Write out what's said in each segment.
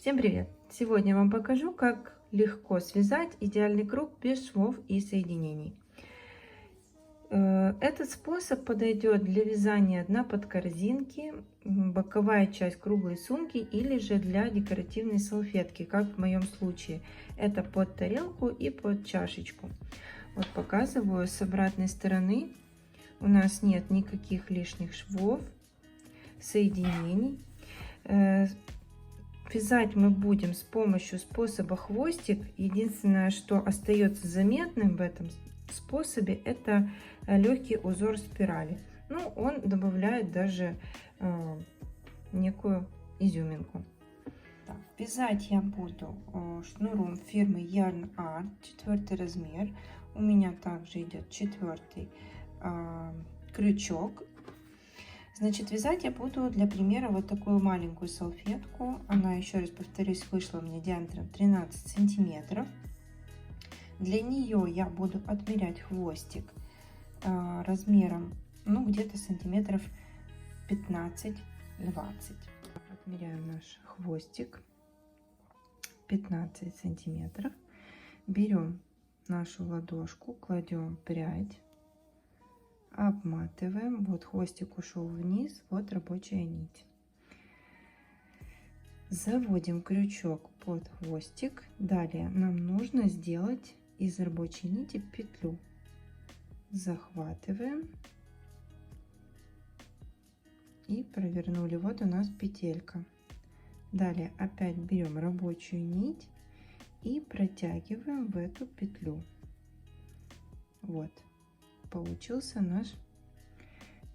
Всем привет! Сегодня я вам покажу, как легко связать идеальный круг без швов и соединений. Этот способ подойдет для вязания дна подкорзинки, боковая часть круглой сумки или же для декоративной салфетки, как в моем случае. Это под тарелку и под чашечку. Вот показываю с обратной стороны. У нас нет никаких лишних швов, соединений. Вязать мы будем с помощью способа хвостик. Единственное, что остается заметным в этом способе, это легкий узор спирали. Ну, он добавляет даже некую изюминку. Так, вязать я буду шнуром фирмы Yarn Art, 4 размер. У меня также идет 4 крючок. Значит, вязать я буду для примера вот такую маленькую салфетку. Она, еще раз повторюсь, вышла у меня диаметром 13 сантиметров. Для нее я буду отмерять хвостик размером, ну, где-то сантиметров 15-20. Отмеряю наш хвостик 15 сантиметров. Берем нашу ладошку, кладем прядь. Обматываем. Вот хвостик ушел вниз, вот рабочая нить. Заводим крючок под хвостик. Далее нам нужно сделать из рабочей нити петлю. Захватываем и провернули. Вот у нас петелька. Далее опять берем рабочую нить и протягиваем в эту петлю. Вот. Получился наш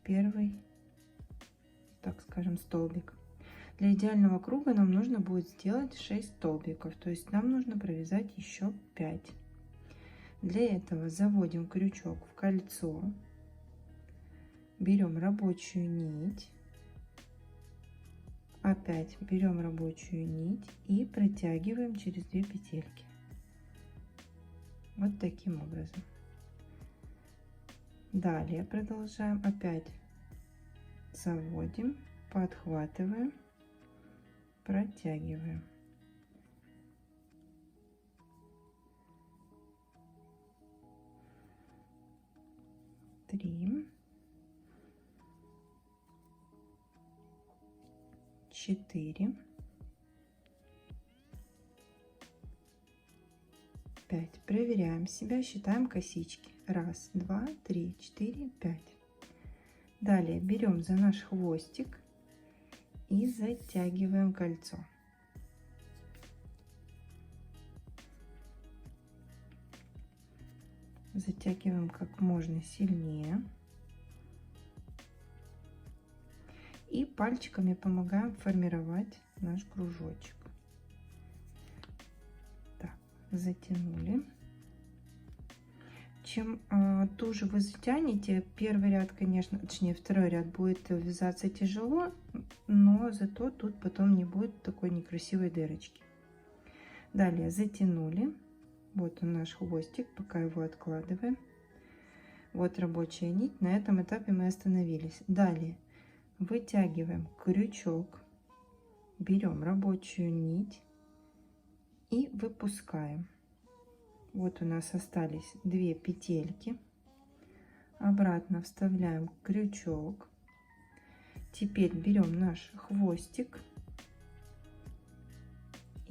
первый, так скажем, столбик. Для идеального круга нам нужно будет сделать 6 столбиков, то есть нам нужно провязать еще 5. Для этого заводим крючок в кольцо, берем рабочую нить, опять берем рабочую нить и протягиваем через 2 петельки. Вот таким образом. Далее продолжаем, опять заводим, подхватываем, протягиваем. Три, 4, 5. Проверяем себя, считаем косички. 1, 2, 3, 4, 5. Далее берем за наш хвостик и затягиваем кольцо. Затягиваем как можно сильнее. И пальчиками помогаем формировать наш кружочек. Так, затянули. Чем туже вы затянете, первый ряд, конечно, точнее второй ряд будет вязаться тяжело, но зато тут потом не будет такой некрасивой дырочки. Далее затянули. Вот он наш хвостик, пока его откладываем. Вот рабочая нить. На этом этапе мы остановились. Далее вытягиваем крючок, берем рабочую нить и выпускаем. Вот у нас остались 2 петельки. Обратно вставляем крючок. Теперь берем наш хвостик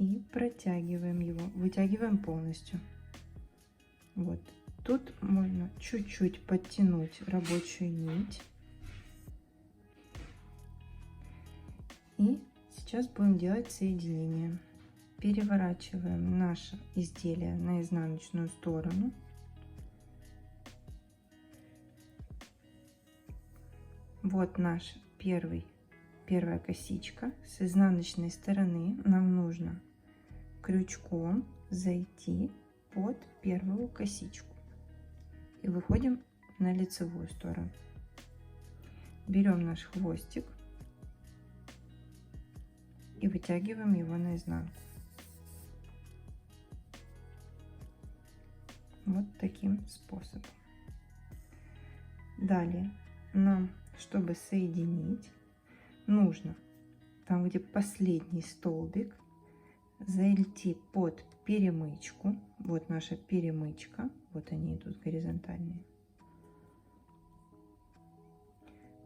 и протягиваем его, вытягиваем полностью. Вот тут можно чуть-чуть подтянуть рабочую нить. И сейчас будем делать соединение. Переворачиваем наше изделие на изнаночную сторону. Вот наш первая косичка. С изнаночной стороны нам нужно крючком зайти под первую косичку. И выходим на лицевую сторону. Берем наш хвостик и вытягиваем его наизнанку. Вот таким способом. Далее нам, чтобы соединить, нужно там, где последний столбик, зайти под перемычку. Вот наша перемычка. Вот они идут горизонтальные.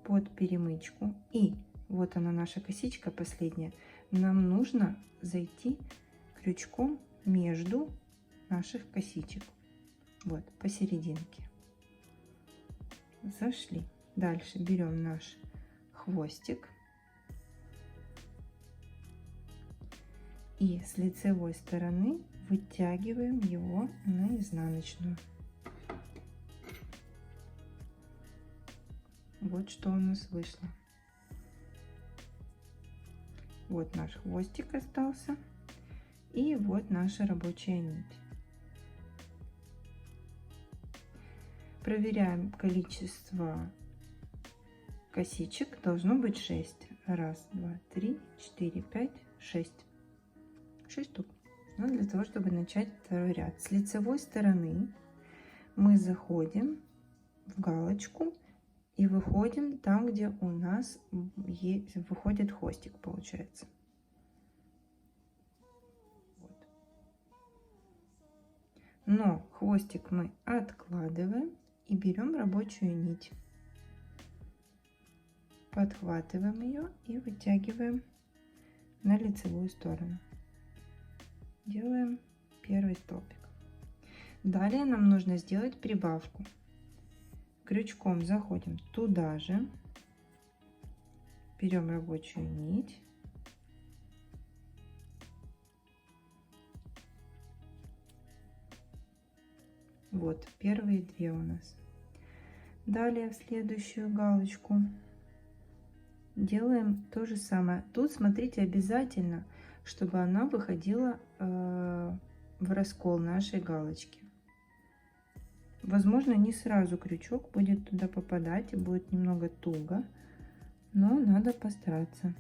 Под перемычку. И вот она наша косичка последняя. Нам нужно зайти крючком между наших косичек. Вот посерединке. Зашли. Дальше берем наш хвостик. И с лицевой стороны вытягиваем его на изнаночную. Вот что у нас вышло. Вот наш хвостик остался. И вот наша рабочая нить. Проверяем количество косичек. Должно быть 6. 1, 2, 3, 4, 5, 6. 6 штук. Но для того, чтобы начать второй ряд. С лицевой стороны мы заходим в галочку и выходим там, где у нас выходит хвостик, получается. Вот. Но хвостик мы откладываем и берем рабочую нить. Подхватываем ее и вытягиваем на лицевую сторону. Делаем первый столбик. Далее нам нужно сделать прибавку. Крючком заходим туда же, берем рабочую нить, вот первые 2 у нас. Далее в следующую галочку делаем то же самое. Тут смотрите обязательно, чтобы она выходила в раскол нашей галочки. Возможно, не сразу крючок будет туда попадать и будет немного туго, но надо постараться.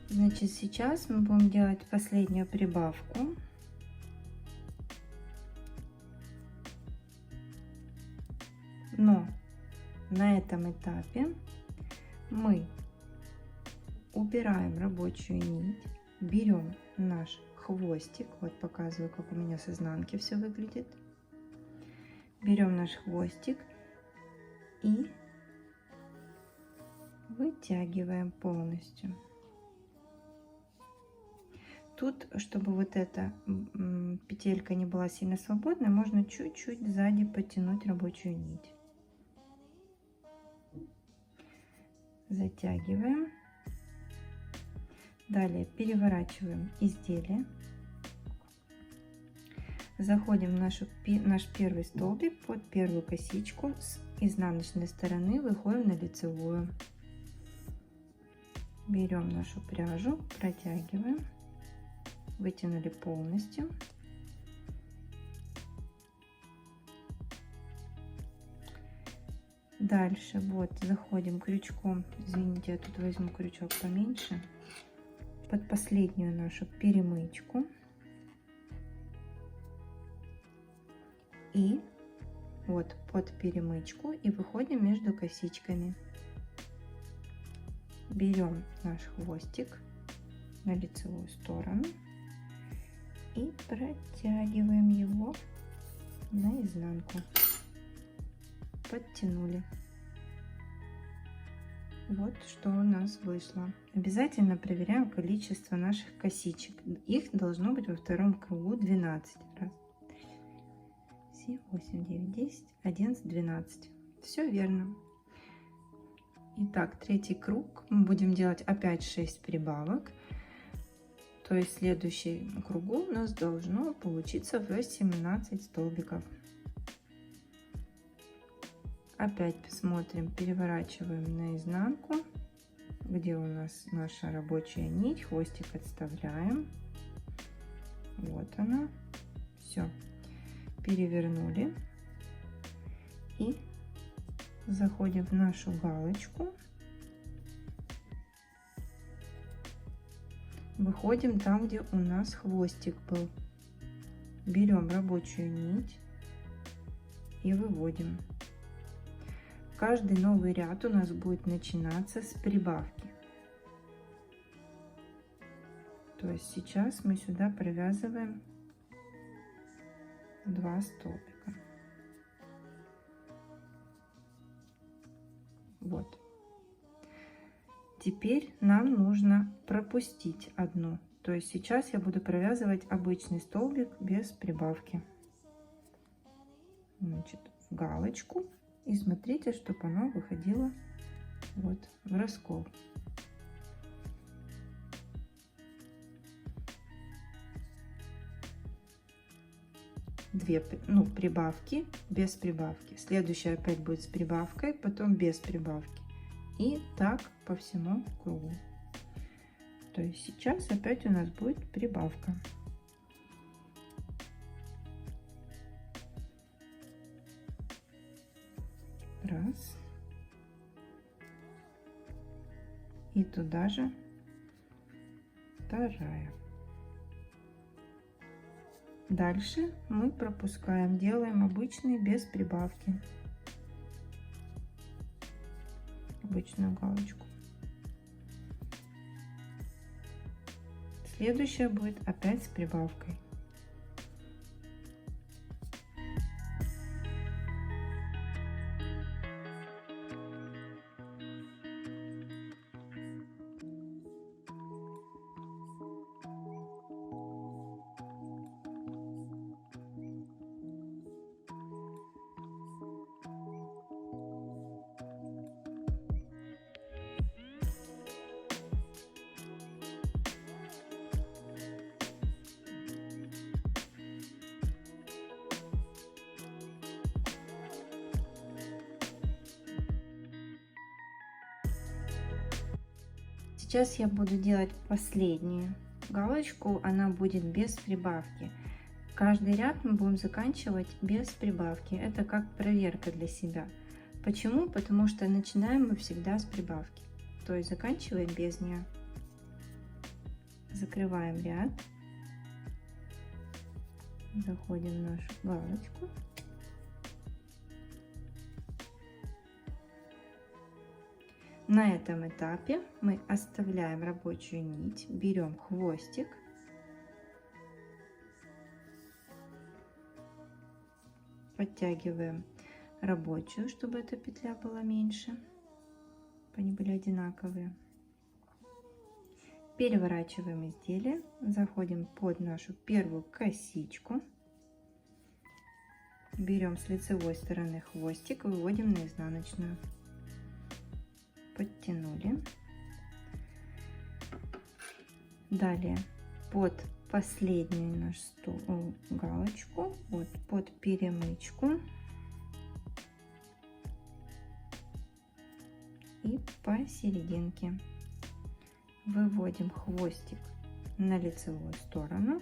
Значит, сейчас мы будем делать последнюю прибавку. Но на этом этапе мы убираем рабочую нить, берем наш хвостик, вот показываю, как у меня с изнанки все выглядит. Берем наш хвостик и вытягиваем полностью. Тут, чтобы вот эта петелька не была сильно свободной, можно чуть-чуть сзади потянуть рабочую нить. Затягиваем. Далее переворачиваем изделие. Заходим в наш первый столбик под первую косичку. С изнаночной стороны выходим на лицевую. Берем нашу пряжу, протягиваем. Вытянули полностью. Дальше вот заходим крючком, извините, я тут возьму крючок поменьше, под последнюю нашу перемычку. И вот под перемычку и выходим между косичками. Берем наш хвостик на лицевую сторону и протягиваем его на изнанку. Подтянули. Вот что у нас вышло. Обязательно проверяем количество наших косичек. Их должно быть во втором кругу 12. Раз, 7, 8, 9, 10, 11, 12. Все верно. Итак, третий круг. Мы будем делать опять 6 прибавок. То есть в следующем кругу у нас должно получиться 18 столбиков. Опять посмотрим, переворачиваем наизнанку, где у нас наша рабочая нить, хвостик отставляем. Вот она. Все. Перевернули. И заходим в нашу галочку. Выходим там, где у нас хвостик был. Берем рабочую нить и выводим. Каждый новый ряд у нас будет начинаться с прибавки. То есть сейчас мы сюда провязываем 2 столбика. Вот. Теперь нам нужно пропустить одну. То есть сейчас я буду провязывать обычный столбик без прибавки. Значит, в галочку. И смотрите, чтобы оно выходило вот в раскол. Прибавки, без прибавки. Следующая опять будет с прибавкой, потом без прибавки. И так по всему кругу. То есть сейчас опять у нас будет прибавка. Раз. И туда же вторая. Дальше мы пропускаем, делаем обычный без прибавки. Обычную галочку. Следующая будет опять с прибавкой. Сейчас я буду делать последнюю галочку, она будет без прибавки. Каждый ряд мы будем заканчивать без прибавки. Это как проверка для себя. Почему? Потому что начинаем мы всегда с прибавки. То есть заканчиваем без нее. Закрываем ряд. Заходим в нашу галочку. На этом этапе мы оставляем рабочую нить, берем хвостик, подтягиваем рабочую, чтобы эта петля была меньше, чтобы они были одинаковые. Переворачиваем изделие, заходим под нашу первую косичку, берем с лицевой стороны хвостик, выводим на изнаночную. Подтянули. Далее под последнюю нашу галочку, вот под перемычку и посерединке выводим хвостик на лицевую сторону,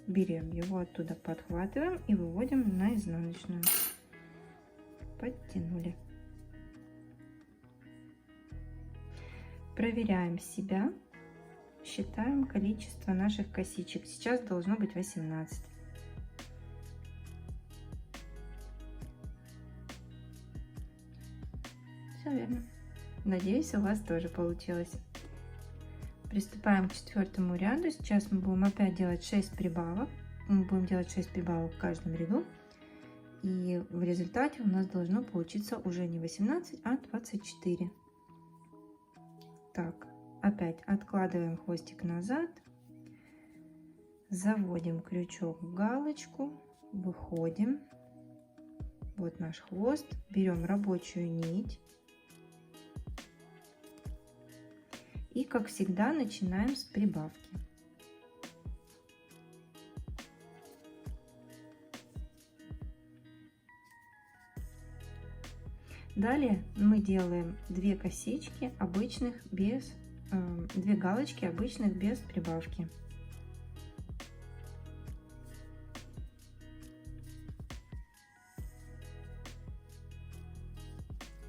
берем его оттуда, подхватываем и выводим на изнаночную. Подтянули. Проверяем себя, считаем количество наших косичек. Сейчас должно быть 18. Все верно. Надеюсь, у вас тоже получилось. Приступаем к 4-му ряду. Сейчас мы будем опять делать 6 прибавок. Мы будем делать 6 прибавок в каждом ряду. И в результате у нас должно получиться уже не 18, а 24. Так, опять откладываем хвостик назад, заводим крючок в галочку, выходим, Вот наш хвост. Берем рабочую нить. И, как всегда, начинаем с прибавки. Далее мы делаем 2 косички обычных без 2 галочки обычных без прибавки.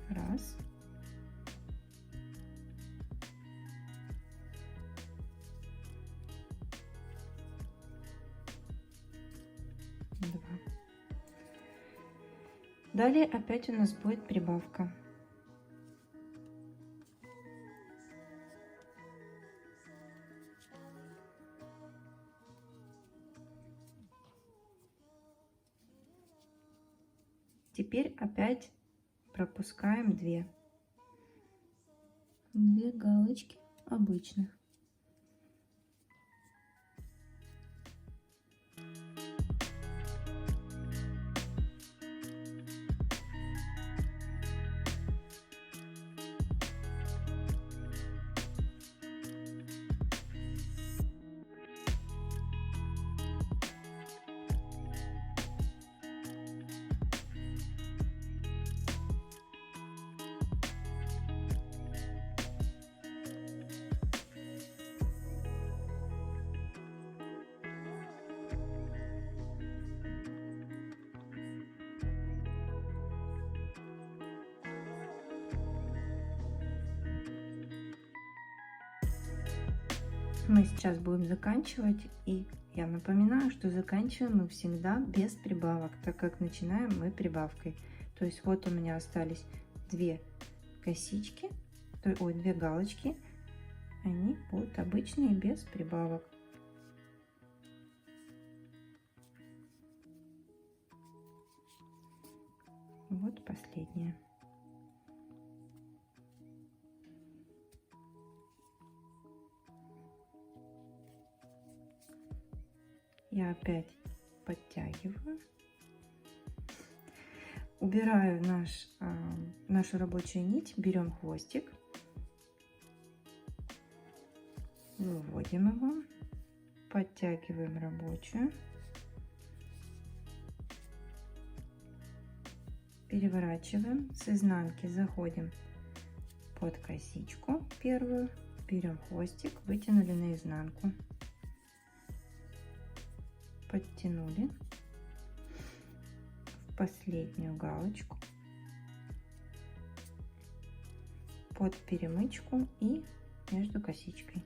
Раз. Два. Далее опять у нас будет прибавка. Теперь опять пропускаем 2 галочки обычных. Мы сейчас будем заканчивать, и я напоминаю, что заканчиваем мы всегда без прибавок, так как начинаем мы прибавкой. То есть вот у меня остались 2 косички, 2 галочки, они будут обычные без прибавок. Вот последняя. Я опять подтягиваю, убираю нашу рабочую нить, берем хвостик, выводим его, подтягиваем рабочую, переворачиваем, с изнанки заходим под косичку первую, берем хвостик, вытянули наизнанку. Подтянули в последнюю галочку под перемычку и между косичкой.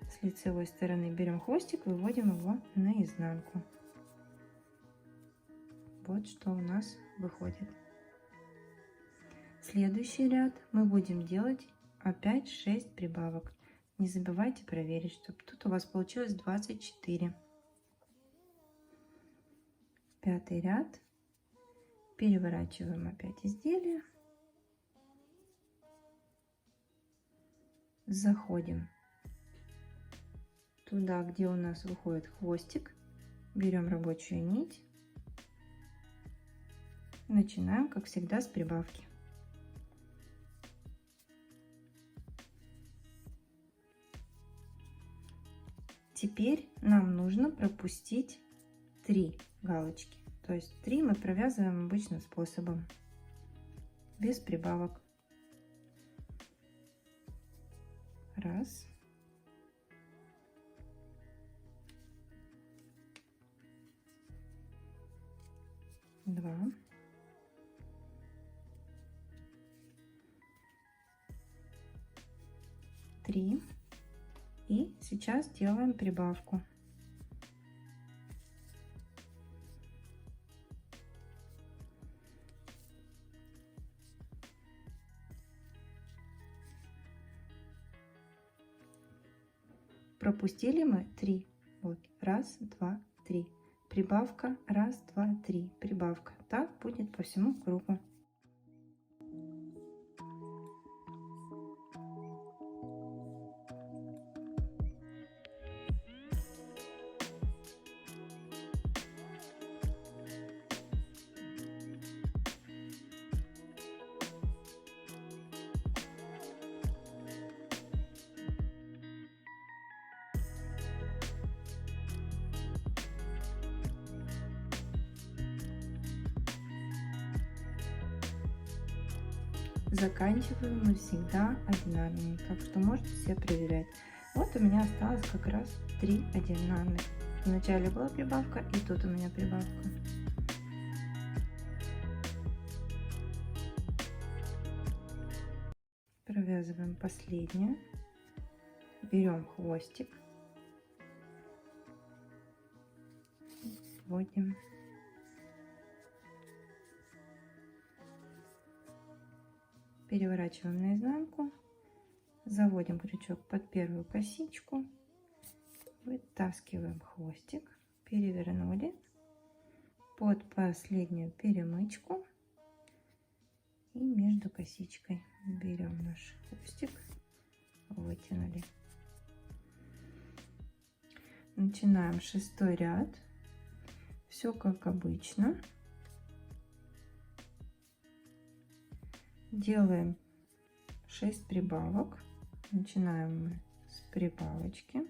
С лицевой стороны берем хвостик, выводим его наизнанку. Вот что у нас выходит. Следующий ряд мы будем делать опять 6 прибавок. Не забывайте проверить, чтобы тут у вас получилось 24. 5-й ряд, переворачиваем опять изделие, заходим туда, где у нас выходит хвостик, берем рабочую нить, начинаем, как всегда, с прибавки. Теперь нам нужно пропустить 3 галочки, то есть 3 мы провязываем обычным способом, без прибавок. Раз. Два. Три. И сейчас делаем прибавку. Пропустили мы 3. Вот. Раз, два, три. Прибавка. Раз, два, три. Прибавка. Так будет по всему кругу. заканчиваем мы всегда одинарными, так что можете себе проверять. Вот у меня осталось как раз 3 одинарных. Вначале была прибавка, и тут у меня прибавка. Провязываем последнюю, берем хвостик, вводим, переворачиваем наизнанку, заводим крючок под первую косичку, вытаскиваем хвостик, перевернули под последнюю перемычку и между косичкой берем наш хвостик, вытянули. Начинаем 6-й ряд. Все как обычно. Делаем 6 прибавок. Начинаем мы с прибавочки.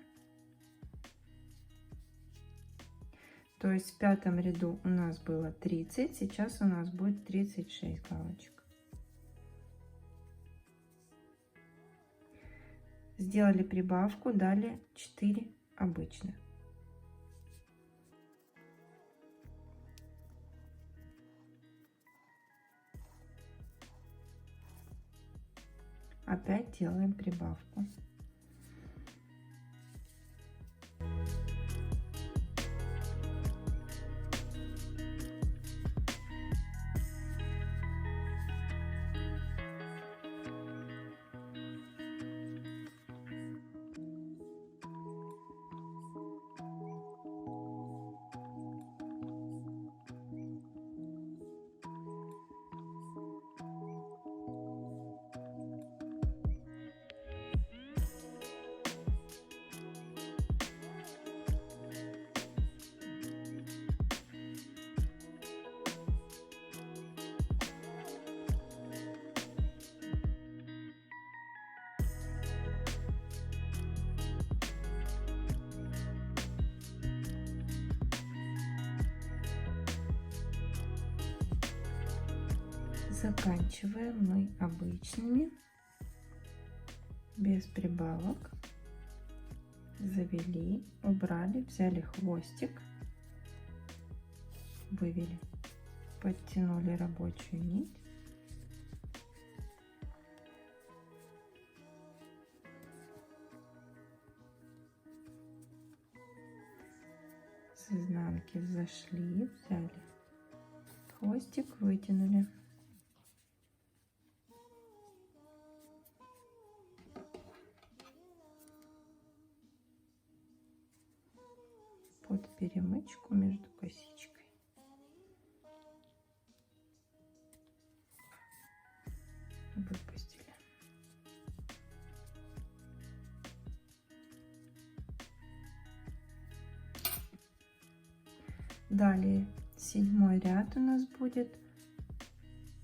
То есть в 5-м ряду у нас было 30, сейчас у нас будет 36 галочек. Сделали прибавку, дали 4 обычных. Опять делаем прибавку. Заканчиваем мы обычными, без прибавок. Завели, убрали, взяли хвостик, вывели, подтянули рабочую нить, с изнанки зашли, взяли хвостик, вытянули. Под перемычку между косичкой. Выпустили. Далее 7-й ряд у нас будет.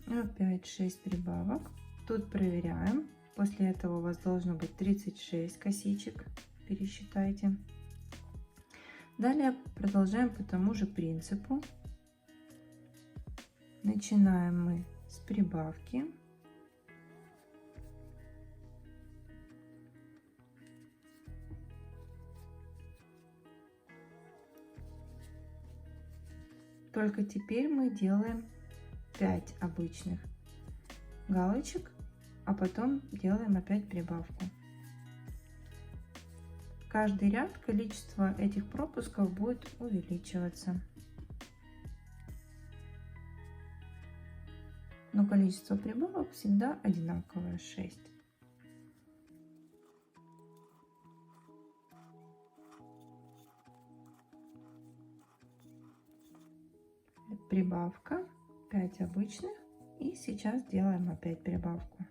Опять 6 прибавок. Тут проверяем. После этого у вас должно быть 36 косичек. Пересчитайте. Далее продолжаем по тому же принципу. Начинаем мы с прибавки. Только теперь мы делаем 5 обычных галочек, а потом делаем опять прибавку. Каждый ряд количество этих пропусков будет увеличиваться. Но количество прибавок всегда одинаковое — 6. Прибавка, 5 обычных, и сейчас делаем опять прибавку.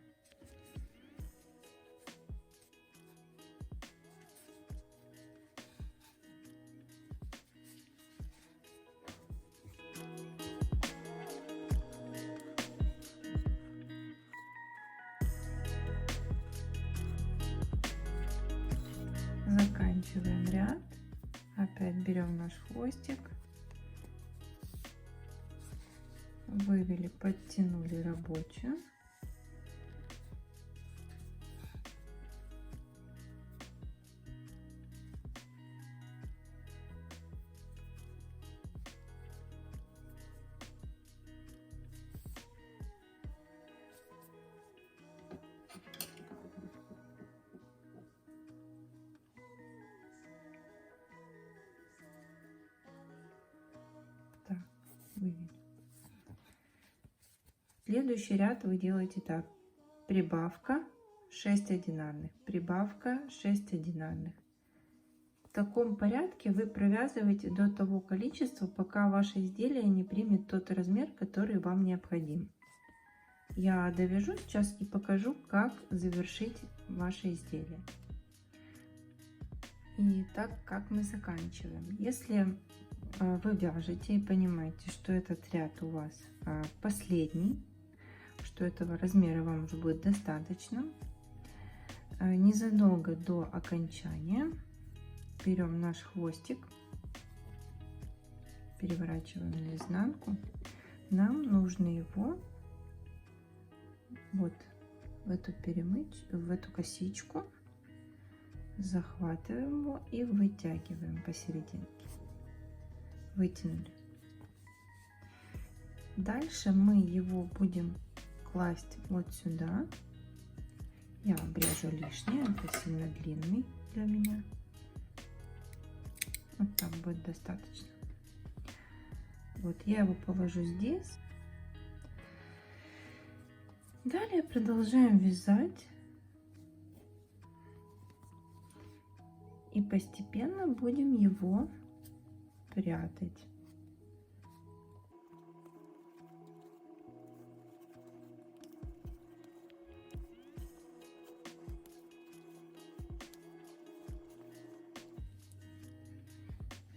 Заканчиваем ряд, опять берем наш хвостик, вывели, подтянули рабочую, Следующий ряд вы делаете так: прибавка, 6 одинарных, прибавка, 6 одинарных. В таком порядке вы провязываете до того количества, пока ваше изделие не примет тот размер, который вам необходим. Я довяжу сейчас и покажу, как завершить ваше изделие. И так, как мы заканчиваем. Если вы вяжете и понимаете, что этот ряд у вас последний, что этого размера вам уже будет достаточно, незадолго до окончания берем наш хвостик, переворачиваем наизнанку. Нам нужно его вот в эту косичку, захватываем его и вытягиваем посерединке. Вытянули. Дальше мы его будем класть вот сюда. Я обрежу лишнее, это сильно длинный для меня. Вот так будет достаточно. Вот я его положу здесь. Далее продолжаем вязать. И постепенно будем его прятать.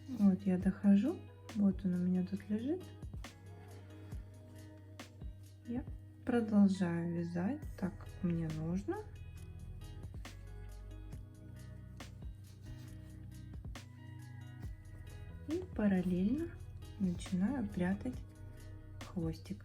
Вот я дохожу, вот он у меня тут лежит. Я продолжаю вязать так, как мне нужно. И параллельно начинаю прятать хвостик.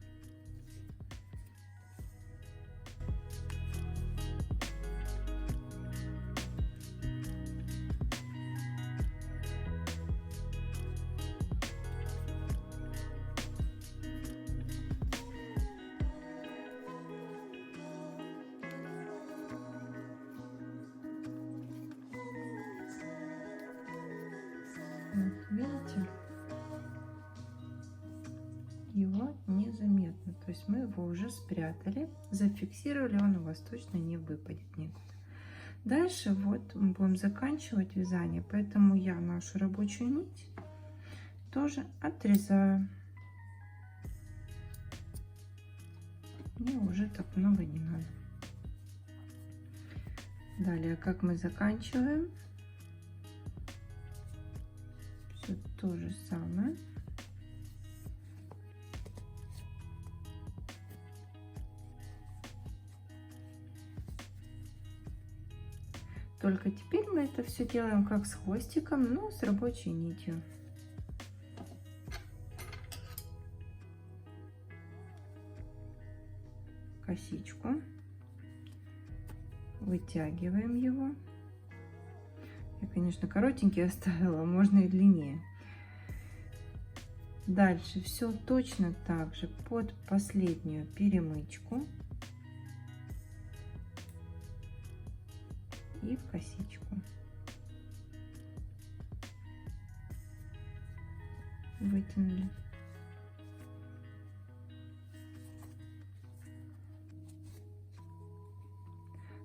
Вот, видите, его незаметно, то есть мы его уже спрятали, зафиксировали, он у вас точно не выпадет никуда. Дальше вот мы будем заканчивать вязание, поэтому я нашу рабочую нить тоже отрезаю. Мне уже так много не надо. Далее, как мы заканчиваем, все то же самое. Только теперь мы это все делаем как с хвостиком, но с рабочей нитью. Косичку. Вытягиваем его. Я, конечно, коротенький оставила, можно и длиннее. Дальше все точно так же под последнюю перемычку и в косичку. Вытянули.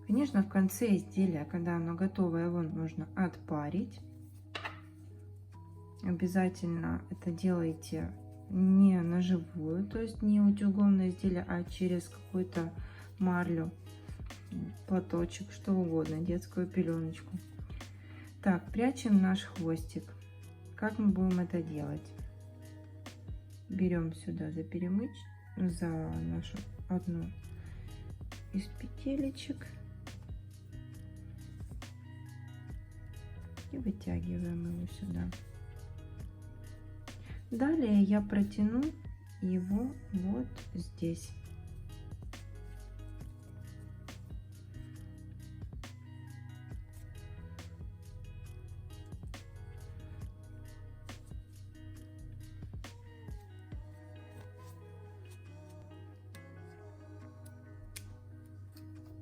Конечно, в конце изделия, когда оно готово, его нужно отпарить. Обязательно это делайте не на живую, то есть не утюгом на изделие, а через какую-то марлю, платочек, что угодно, детскую пеленочку. Так, прячем наш хвостик. Как мы будем это делать? Берем сюда за за нашу одну из петелечек и вытягиваем его сюда. Далее я протяну его вот здесь.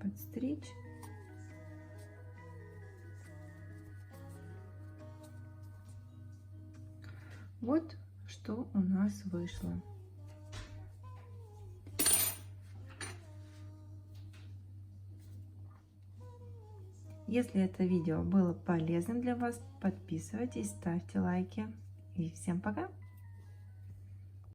Подстричь. Вот что что у нас вышло. Если это видео было полезным для вас, подписывайтесь, ставьте лайки. И всем пока!